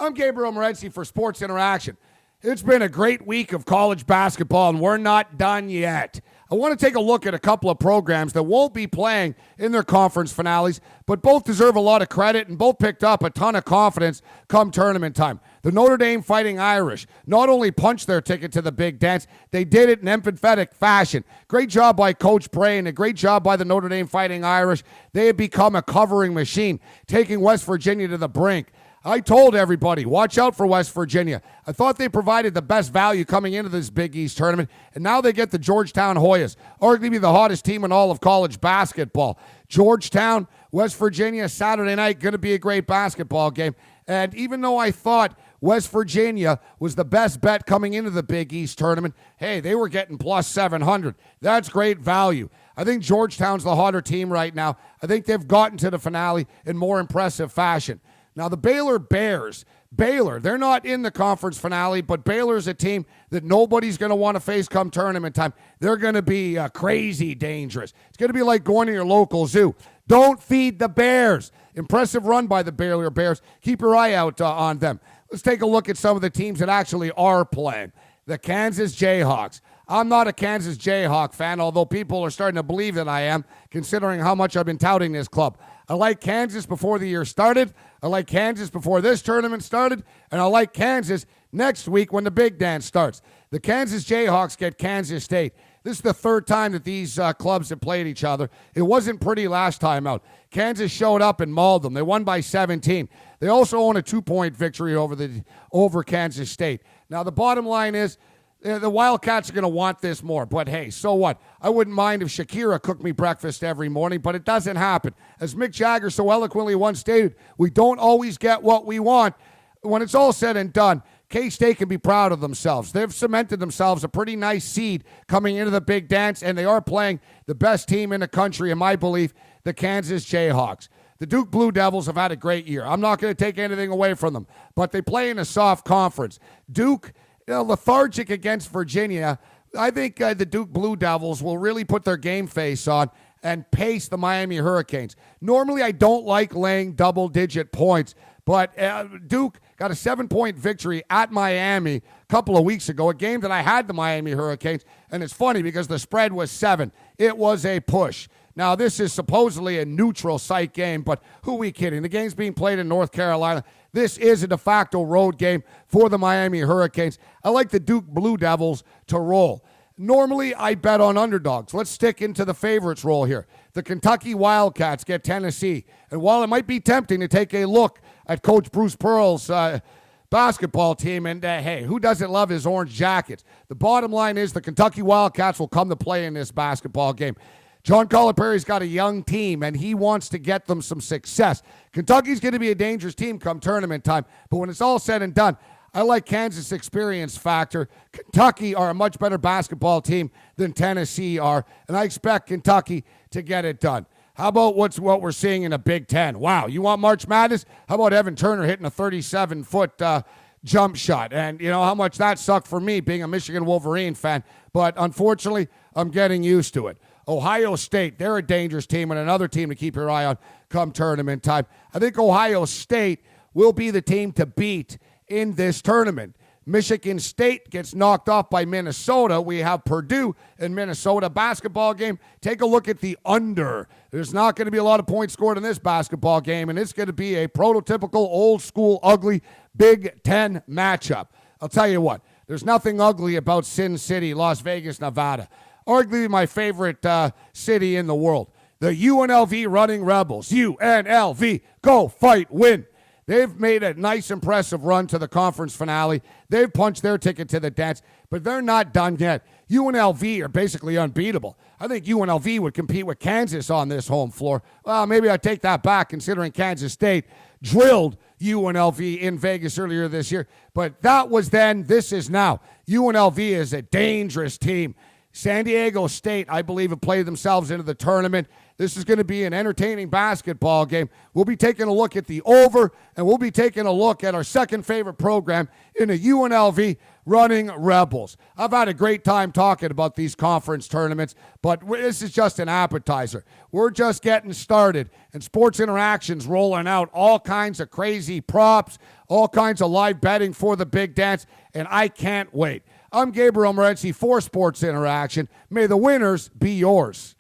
I'm Gabe Morency for Sports Interaction. It's been a great week of college basketball, and we're not done yet. I want to take a look at a couple of programs that won't be playing in their conference finales, but both deserve a lot of credit and both picked up a ton of confidence come tournament time. The Notre Dame Fighting Irish not only punched their ticket to the big dance, they did it in emphatic fashion. Great job by Coach Bray and a great job by the Notre Dame Fighting Irish. They have become a covering machine, taking West Virginia to the brink. I told everybody, watch out for West Virginia. I thought they provided the best value coming into this Big East tournament, and now they get the Georgetown Hoyas, arguably the hottest team in all of college basketball. Georgetown, West Virginia, Saturday night, going to be a great basketball game. And even though I thought West Virginia was the best bet coming into the Big East tournament, hey, they were getting plus 700. That's great value. I think Georgetown's the hotter team right now. I think they've gotten to the finale in more impressive fashion. Now, the Baylor Bears, they're not in the conference finale, but Baylor's a team that nobody's going to want to face come tournament time. They're going to be crazy dangerous. It's going to be like going to your local zoo. Don't feed the Bears. Impressive run by the Baylor Bears. Keep your eye out on them. Let's take a look at some of the teams that actually are playing. The Kansas Jayhawks. I'm not a Kansas Jayhawk fan, although people are starting to believe that I am, considering how much I've been touting this club. I like Kansas before the year started. I like Kansas before this tournament started. And I like Kansas next week when the big dance starts. The Kansas Jayhawks get Kansas State. This is the third time that these clubs have played each other. It wasn't pretty last time out. Kansas showed up and mauled them. They won by 17. They also own a 2-point victory over Kansas State. Now, the bottom line is, the Wildcats are going to want this more, but hey, so what? I wouldn't mind if Shakira cooked me breakfast every morning, but it doesn't happen. As Mick Jagger so eloquently once stated, we don't always get what we want. When it's all said and done, K-State can be proud of themselves. They've cemented themselves a pretty nice seed coming into the big dance, and they are playing the best team in the country, in my belief, the Kansas Jayhawks. The Duke Blue Devils have had a great year. I'm not going to take anything away from them, but they play in a soft conference. Duke, lethargic against Virginia. I think the Duke Blue Devils will really put their game face on and pace the Miami Hurricanes. Normally, I don't like laying double-digit points, but Duke got a 7-point victory at Miami a couple of weeks ago, a game that I had the Miami Hurricanes, and it's funny because the spread was 7. It was a push. Now, this is supposedly a neutral site game, but who are we kidding? The game's being played in North Carolina. This is a de facto road game for the Miami Hurricanes. I like the Duke Blue Devils to roll. Normally, I bet on underdogs. Let's stick into the favorites role here. The Kentucky Wildcats get Tennessee. And while it might be tempting to take a look at Coach Bruce Pearl's basketball team, and hey, who doesn't love his orange jackets? The bottom line is the Kentucky Wildcats will come to play in this basketball game. John Calipari's got a young team, and he wants to get them some success. Kentucky's going to be a dangerous team come tournament time, but when it's all said and done, I like Kansas' experience factor. Kentucky are a much better basketball team than Tennessee are, and I expect Kentucky to get it done. How about what we're seeing in the Big Ten? Wow, you want March Madness? How about Evan Turner hitting a 37-foot jump shot? And you know how much that sucked for me being a Michigan Wolverine fan, but unfortunately, I'm getting used to it. Ohio State, they're a dangerous team and another team to keep your eye on come tournament time. I think Ohio State will be the team to beat in this tournament. Michigan State gets knocked off by Minnesota. We have Purdue and Minnesota basketball game. Take a look at the under. There's not going to be a lot of points scored in this basketball game, and it's going to be a prototypical, old-school, ugly Big Ten matchup. I'll tell you what, there's nothing ugly about Sin City, Las Vegas, Nevada. Arguably my favorite city in the world. The UNLV Running Rebels. UNLV, go, fight, win. They've made a nice, impressive run to the conference finale. They've punched their ticket to the dance, but they're not done yet. UNLV are basically unbeatable. I think UNLV would compete with Kansas on this home floor. Well, maybe I take that back considering Kansas State drilled UNLV in Vegas earlier this year. But that was then, this is now. UNLV is a dangerous team. San Diego State, I believe, have played themselves into the tournament. This is going to be an entertaining basketball game. We'll be taking a look at the over, and we'll be taking a look at our second favorite program in the UNLV Running Rebels. I've had a great time talking about these conference tournaments, but this is just an appetizer. We're just getting started, and Sports Interactions rolling out all kinds of crazy props, all kinds of live betting for the big dance, and I can't wait. I'm Gabe Morency for Sports Interaction. May the winners be yours.